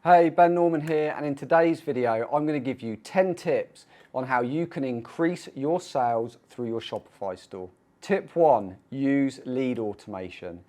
Hey, Ben Norman here, and in today's video I'm going to give you 10 tips on how you can increase your sales through your Shopify store. Tip 1, use lead automation.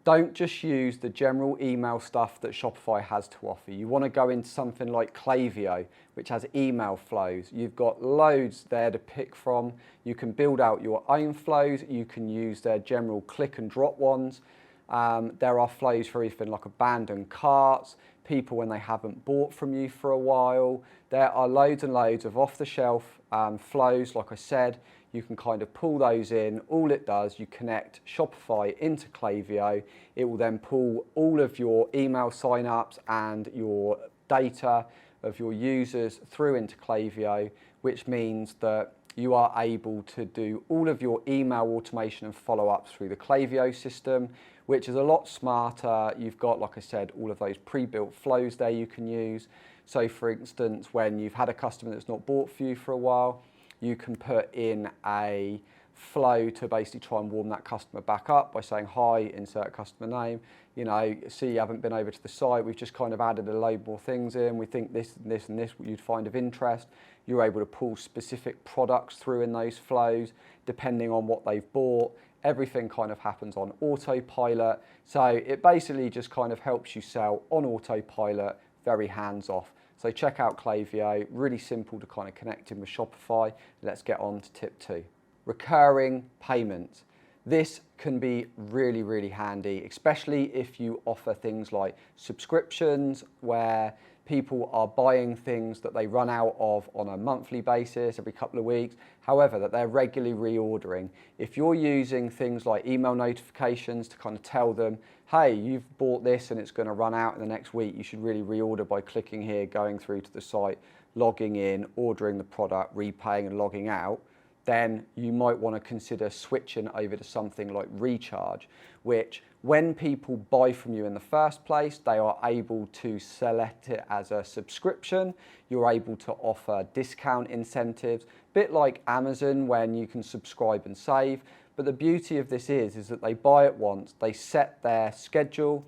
Don't just use the general email stuff that Shopify has to offer. You want to go into something like Klaviyo, which has email flows. You've got loads there to pick from. You can build out your own flows. You can use their general click and drop ones. There are flows for everything like abandoned carts, people when they haven't bought from you for a while. There are loads and loads of off-the-shelf flows, like I said. You can kind of pull those in. All it does, you connect Shopify into Klaviyo. It will then pull all of your email signups and your data of your users through into Klaviyo, which means that you are able to do all of your email automation and follow-ups through the Klaviyo system, which is a lot smarter. You've got, like I said, all of those pre-built flows there you can use. So for instance, when you've had a customer that's not bought for you for a while, you can put in a flow to basically try and warm that customer back up by saying, hi, insert customer name. You know, see you haven't been over to the site. We've just kind of added a load more things in. We think this and this and this you'd find of interest. You're able to pull specific products through in those flows depending on what they've bought. Everything kind of happens on autopilot. So it basically just kind of helps you sell on autopilot, very hands off. So check out Klaviyo, really simple to kind of connect in with Shopify. Let's get on to tip 2. Recurring payments. This can be really, really handy, especially if you offer things like subscriptions where people are buying things that they run out of on a monthly basis, every couple of weeks, however, that they're regularly reordering. If you're using things like email notifications to kind of tell them, hey, you've bought this and it's going to run out in the next week, you should really reorder by clicking here, going through to the site, logging in, ordering the product, repaying and logging out, then you might want to consider switching over to something like Recharge, which when people buy from you in the first place, they are able to select it as a subscription. You're able to offer discount incentives, a bit like Amazon when you can subscribe and save. But the beauty of this is that they buy it once, they set their schedule,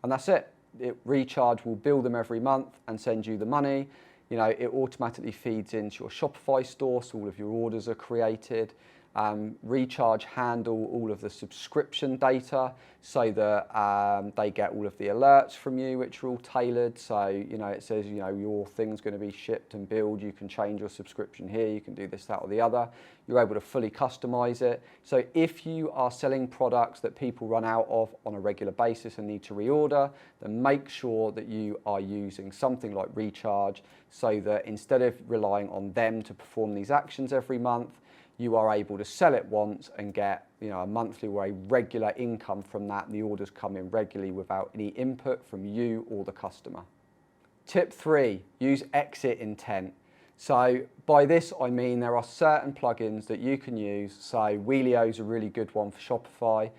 and that's it. Recharge will bill them every month and send you the money. You know, it automatically feeds into your Shopify store, so all of your orders are created. Recharge handle all of the subscription data so that they get all of the alerts from you, which are all tailored. So, you know, it says, you know, your thing's going to be shipped and billed. You can change your subscription here. You can do this, that, or the other. You're able to fully customize it. So if you are selling products that people run out of on a regular basis and need to reorder, then make sure that you are using something like Recharge so that instead of relying on them to perform these actions every month, you are able to sell it once and get, you know, a monthly or a regular income from that, and the orders come in regularly without any input from you or the customer. Tip 3, use exit intent. So by this I mean there are certain plugins that you can use. So Wheelio is a really good one for Shopify,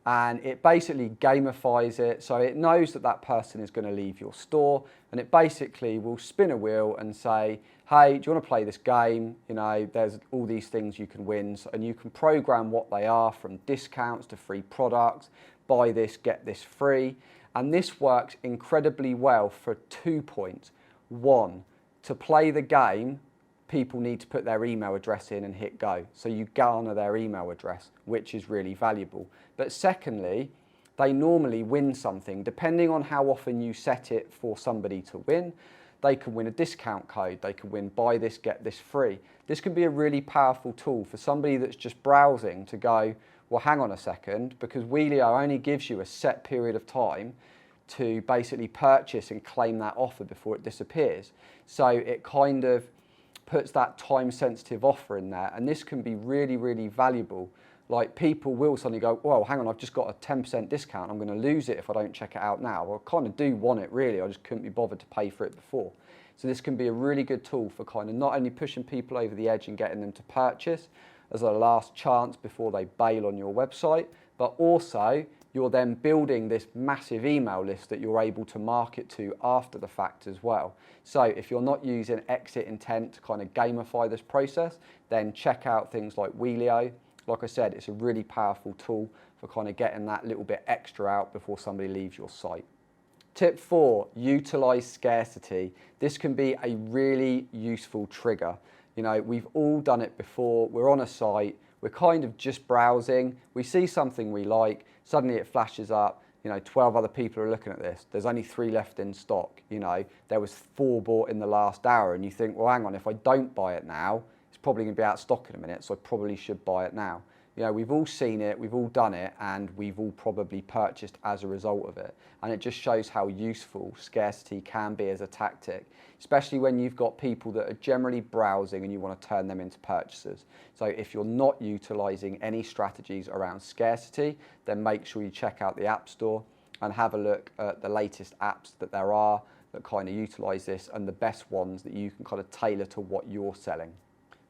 and it basically gamifies it, so it knows that that person is going to leave your store, and it basically will spin a wheel and say, hey, do you want to play this game? You know, there's all these things you can win, and you can program what they are, from discounts to free products, buy this, get this free. And this works incredibly well for 2 points. 1, to play the game, people need to put their email address in and hit go. So you garner their email address, which is really valuable. But secondly, they normally win something. Depending on how often you set it for somebody to win, they can win a discount code. They can win buy this, get this free. This can be a really powerful tool for somebody that's just browsing to go, well, hang on a second, because Wheelio only gives you a set period of time to basically purchase and claim that offer before it disappears. So it kind of puts that time-sensitive offer in there, and this can be really, really valuable. Like, people will suddenly go, well, hang on, I've just got a 10% discount. I'm going to lose it if I don't check it out now. Well, I kind of do want it, really. I just couldn't be bothered to pay for it before. So this can be a really good tool for kind of not only pushing people over the edge and getting them to purchase as a last chance before they bail on your website, but also you're then building this massive email list that you're able to market to after the fact as well. So if you're not using exit intent to kind of gamify this process, then check out things like Wheelio. Like I said, it's a really powerful tool for kind of getting that little bit extra out before somebody leaves your site. Tip 4, utilize scarcity. This can be a really useful trigger. You know, we've all done it before. We're on a site, we're kind of just browsing, we see something we like, suddenly it flashes up, 12 other people are looking at this. There's only 3 left in stock. There was 4 bought in the last hour, and you think, well, hang on, if I don't buy it now, it's probably going to be out of stock in a minute, so I probably should buy it now. We've all seen it, we've all done it, and we've all probably purchased as a result of it. And it just shows how useful scarcity can be as a tactic, especially when you've got people that are generally browsing and you want to turn them into purchasers. So if you're not utilizing any strategies around scarcity, then make sure you check out the App Store and have a look at the latest apps that there are that kind of utilize this, and the best ones that you can kind of tailor to what you're selling.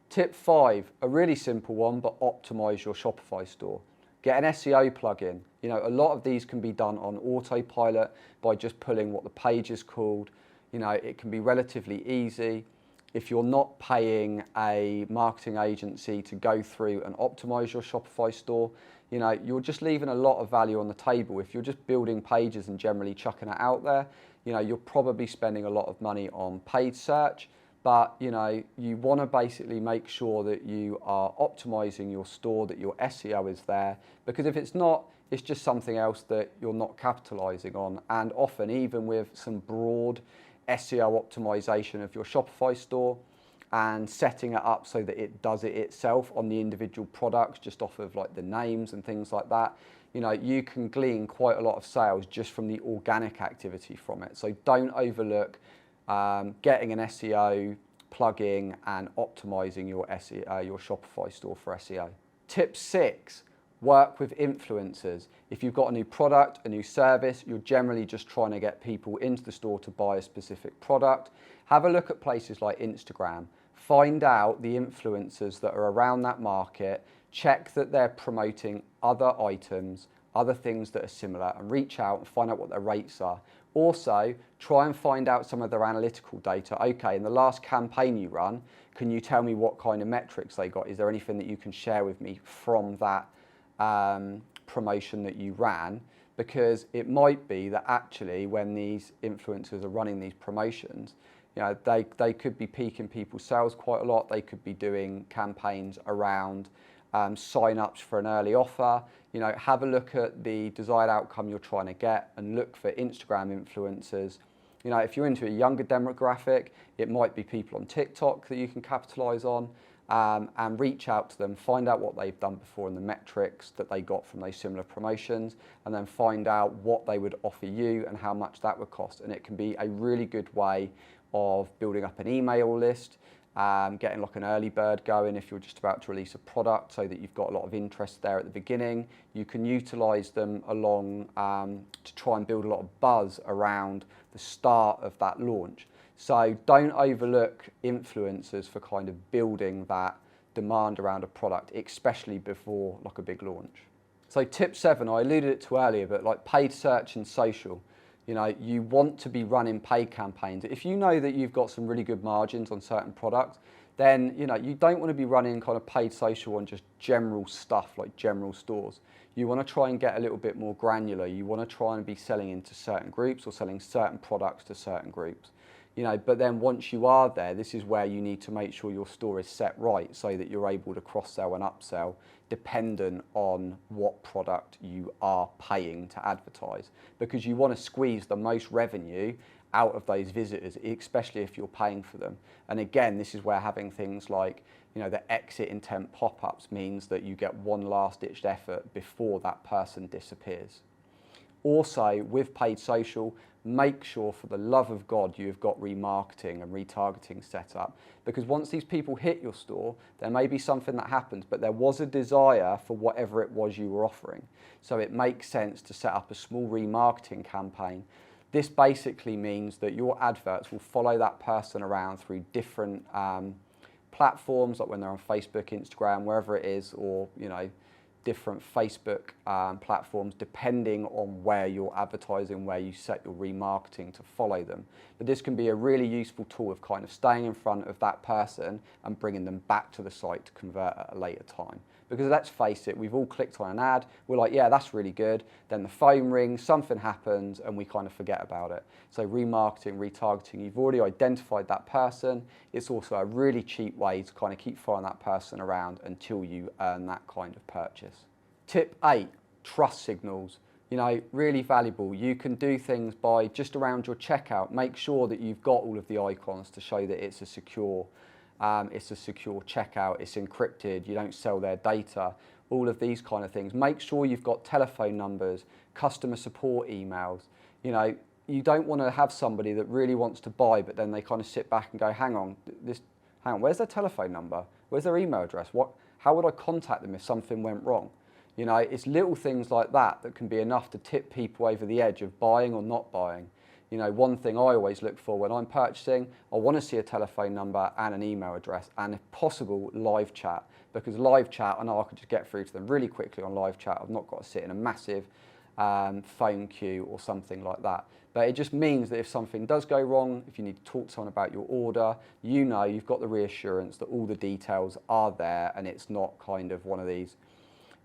Tip 5, a really simple one, but optimize your Shopify store. Get an SEO plugin. A lot of these can be done on autopilot by just pulling what the page is called. It can be relatively easy. If you're not paying a marketing agency to go through and optimize your Shopify store, you're just leaving a lot of value on the table. If you're just building pages and generally chucking it out there, you're probably spending a lot of money on paid search. But you want to basically make sure that you are optimizing your store, that your SEO is there, because if it's not, it's just something else that you're not capitalizing on. And often, even with some broad SEO optimization of your Shopify store and setting it up so that it does it itself on the individual products, just off of like the names and things like that, you can glean quite a lot of sales just from the organic activity from it. So don't overlook getting an SEO plugin and optimizing your SEO, your Shopify store for SEO. Tip 6, work with influencers. If you've got a new product, a new service, you're generally just trying to get people into the store to buy a specific product. Have a look at places like Instagram. Find out the influencers that are around that market. Check that they're promoting other items, other things that are similar, and reach out and find out what their rates are. Also, try and find out some of their analytical data. Okay, in the last campaign you run, can you tell me what kind of metrics they got? Is there anything that you can share with me from that promotion that you ran? Because it might be that actually when these influencers are running these promotions, they could be piquing people's sales quite a lot. They could be doing campaigns around sign-ups for an early offer. Have a look at the desired outcome you're trying to get and look for Instagram influencers. If you're into a younger demographic, it might be people on TikTok that you can capitalize on, and reach out to them, find out what they've done before and the metrics that they got from those similar promotions, and then find out what they would offer you and how much that would cost. And it can be a really good way of building up an email list, getting like an early bird going if you're just about to release a product, so that you've got a lot of interest there at the beginning. You can utilize them along to try and build a lot of buzz around the start of that launch. So don't overlook influencers for kind of building that demand around a product, especially before like a big launch. So tip 7, I alluded to it earlier, but like paid search and social. You want to be running paid campaigns. If you know that you've got some really good margins on certain products, then you don't want to be running kind of paid social on just general stuff like general stores. You want to try and get a little bit more granular. You want to try and be selling into certain groups or selling certain products to certain groups. But then once you are there, this is where you need to make sure your store is set right so that you're able to cross-sell and upsell dependent on what product you are paying to advertise, because you want to squeeze the most revenue out of those visitors, especially if you're paying for them. And again, this is where having things like the exit intent pop-ups means that you get one last-ditched effort before that person disappears. Also, with paid social, make sure for the love of God you've got remarketing and retargeting set up, because once these people hit your store, there may be something that happens, but there was a desire for whatever it was you were offering. So it makes sense to set up a small remarketing campaign. This basically means that your adverts will follow that person around through different platforms, like when they're on Facebook, Instagram, wherever it is, or different Facebook platforms, depending on where you're advertising, where you set your remarketing to follow them. But this can be a really useful tool of kind of staying in front of that person and bringing them back to the site to convert at a later time, Because let's face it, we've all clicked on an ad, we're like, yeah, that's really good. Then the phone rings, something happens, and we kind of forget about it. So remarketing, retargeting, you've already identified that person. It's also a really cheap way to kind of keep following that person around until you earn that kind of purchase. Tip 8, trust signals. You know, really valuable. You can do things by just around your checkout. Make sure that you've got all of the icons to show that it's a secure checkout, it's encrypted, you don't sell their data, all of these kind of things. Make sure you've got telephone numbers, customer support emails. You know, you don't want to have somebody that really wants to buy, but then they kind of sit back and go, hang on, where's their telephone number? Where's their email address? How would I contact them if something went wrong? You know, it's little things like that that can be enough to tip people over the edge of buying or not buying. You know, one thing I always look for when I'm purchasing, I want to see a telephone number and an email address, and if possible, live chat. Because live chat, I know I could just get through to them really quickly on live chat. I've not got to sit in a massive phone queue or something like that. But it just means that if something does go wrong, if you need to talk to someone about your order, you know you've got the reassurance that all the details are there, and it's not kind of one of these,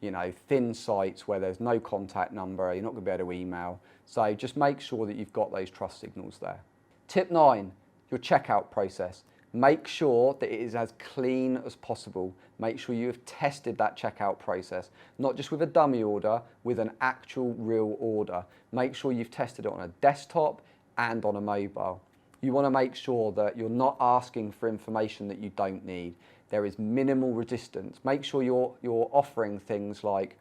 you know, thin sites where there's no contact number, you're not going to be able to email. So just make sure that you've got those trust signals there. Tip 9, your checkout process. Make sure that it is as clean as possible. Make sure you have tested that checkout process, not just with a dummy order, with an actual real order. Make sure you've tested it on a desktop and on a mobile. You want to make sure that you're not asking for information that you don't need. There is minimal resistance. Make sure you're offering things like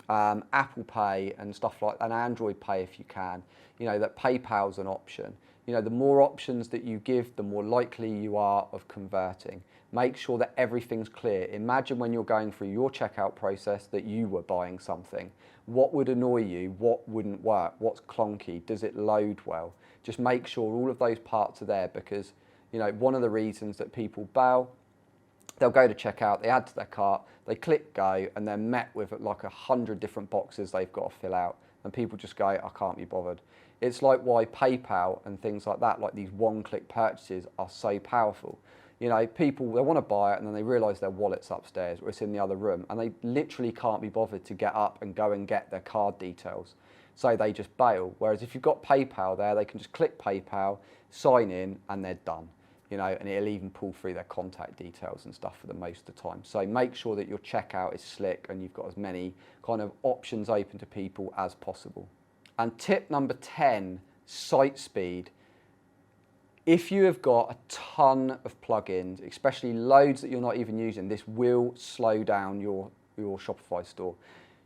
Apple Pay and stuff like that, and Android Pay if you can. You know, that PayPal's an option. You know, the more options that you give, the more likely you are of converting. Make sure that everything's clear. Imagine when you're going through your checkout process that you were buying something. What would annoy you? What wouldn't work? What's clunky? Does it load well? Just make sure all of those parts are there, because, you know, one of the reasons that people bail, they'll go to checkout, they add to their cart, they click go, and they're met with like 100 different boxes they've got to fill out. And people just go, I can't be bothered. It's like why PayPal and things like that, like these one-click purchases, are so powerful. You know, people, they want to buy it and then they realise their wallet's upstairs or it's in the other room, and they literally can't be bothered to get up and go and get their card details. So they just bail. Whereas if you've got PayPal there, they can just click PayPal, sign in, and they're done. You know, and it'll even pull through their contact details and stuff for the most of the time. So make sure that your checkout is slick and you've got as many kind of options open to people as possible. And tip number 10, site speed. If you have got a ton of plugins, especially loads that you're not even using, this will slow down your Shopify store.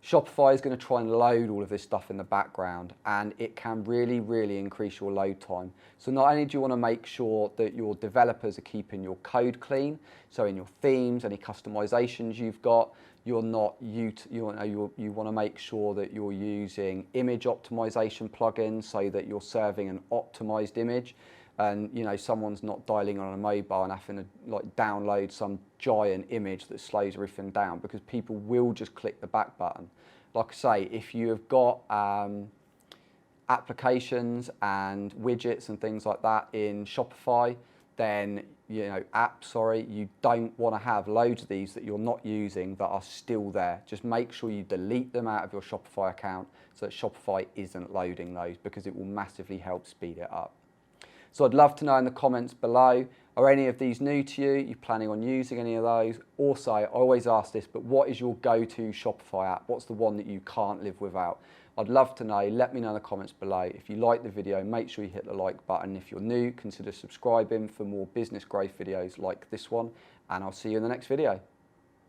Shopify is going to try and load all of this stuff in the background, and it can really, really increase your load time. So not only do you want to make sure that your developers are keeping your code clean, so in your themes, any customizations you've got, you want to make sure that you're using image optimization plugins so that you're serving an optimized image. And you know, someone's not dialing on a mobile and having to like download some giant image that slows everything down, because people will just click the back button. Like I say, if you have got applications and widgets and things like that in Shopify, then you don't want to have loads of these that you're not using that are still there. Just make sure you delete them out of your Shopify account so that Shopify isn't loading those, because it will massively help speed it up. So I'd love to know in the comments below, are any of these new to you? Are you planning on using any of those? Also, I always ask this, but what is your go-to Shopify app? What's the one that you can't live without? I'd love to know. Let me know in the comments below. If you like the video, make sure you hit the like button. If you're new, consider subscribing for more business growth videos like this one, and I'll see you in the next video.